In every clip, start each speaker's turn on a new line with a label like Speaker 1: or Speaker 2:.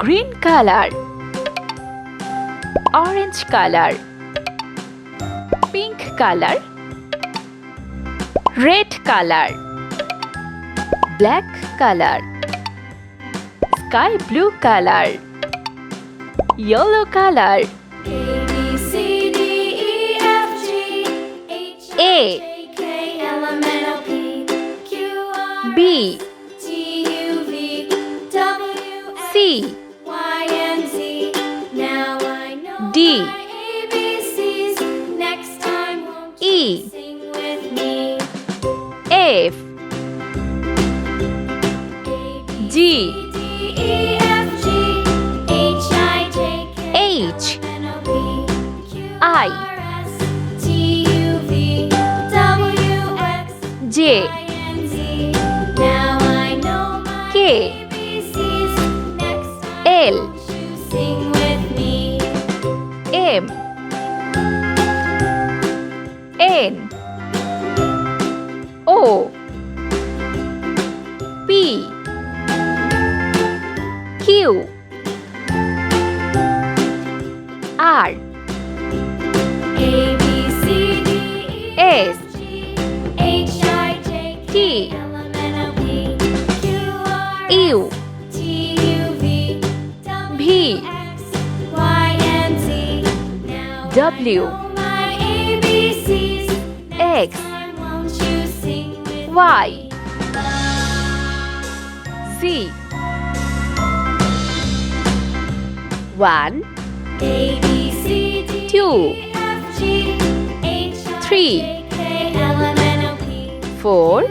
Speaker 1: green color, orange color, pink color, red color, black color, sky blue color, yellow color. A, B, C, D, E, F, G, H, I, J, K, L, M, N, O, P, Q, R, S, T, U, V, W, X, Y, Z. 1, 2, 3, 4,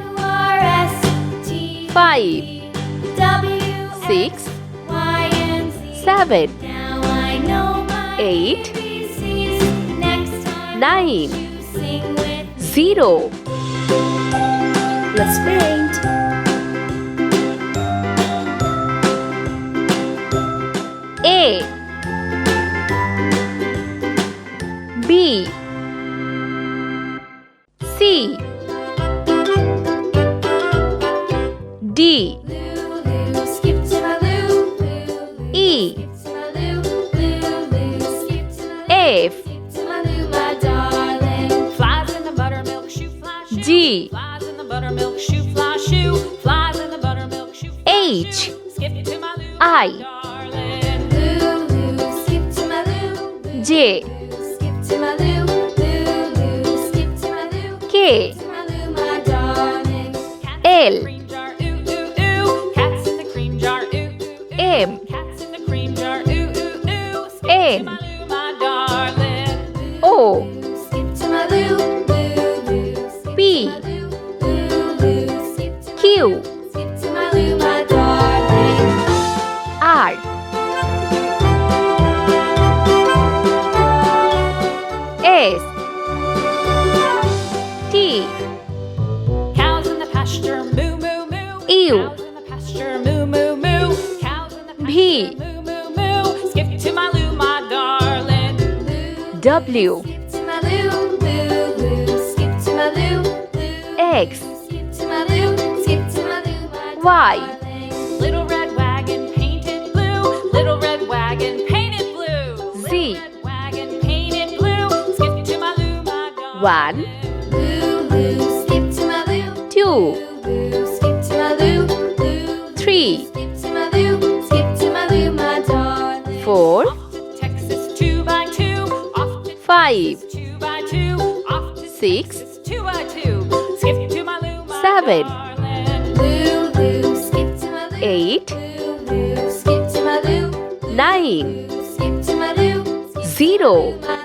Speaker 1: 5, 6, 7, 8, 9, 0. Let's paint. A, B, C, D, E, F, G, H, I, J, K, L, M, N, O, P, Q, R, S, T,
Speaker 2: Cows in the pasture, moo moo moo.
Speaker 1: U,
Speaker 2: Cows in the pasture, moo moo moo. Cows in the pasture,
Speaker 1: V,
Speaker 2: moo moo moo. Skip to my loo, my darling.
Speaker 1: W,
Speaker 2: Skip to my loo, loo loo. Skip to my loo, loo.
Speaker 1: X,
Speaker 2: Skip to my loo, skip to my loo, my
Speaker 1: Y,
Speaker 2: darling. Little red wagon painted blue. Little red wagon painted blue.
Speaker 1: Z.
Speaker 2: Little red wagon painted blue. Skip to my loo, my darling.
Speaker 1: 1,
Speaker 2: Loo loo, skip to my loo.
Speaker 1: 2,
Speaker 2: Loo, skip to my loo, loo.
Speaker 1: 3,
Speaker 2: Skip to my loo, skip to my loo, my darling.
Speaker 1: 4,
Speaker 2: Off to Texas 2 by 2. Off to
Speaker 1: 5,
Speaker 2: Texas 2 by 2. Off to
Speaker 1: 6,
Speaker 2: Texas 2 by 2. Skip to my loo, my
Speaker 1: 7,
Speaker 2: darling. Loo loo, skip to my loo.
Speaker 1: 8,
Speaker 2: Loo loo, skip to my loo.
Speaker 1: 9,
Speaker 2: Skip to my loo.
Speaker 1: 0.
Speaker 2: My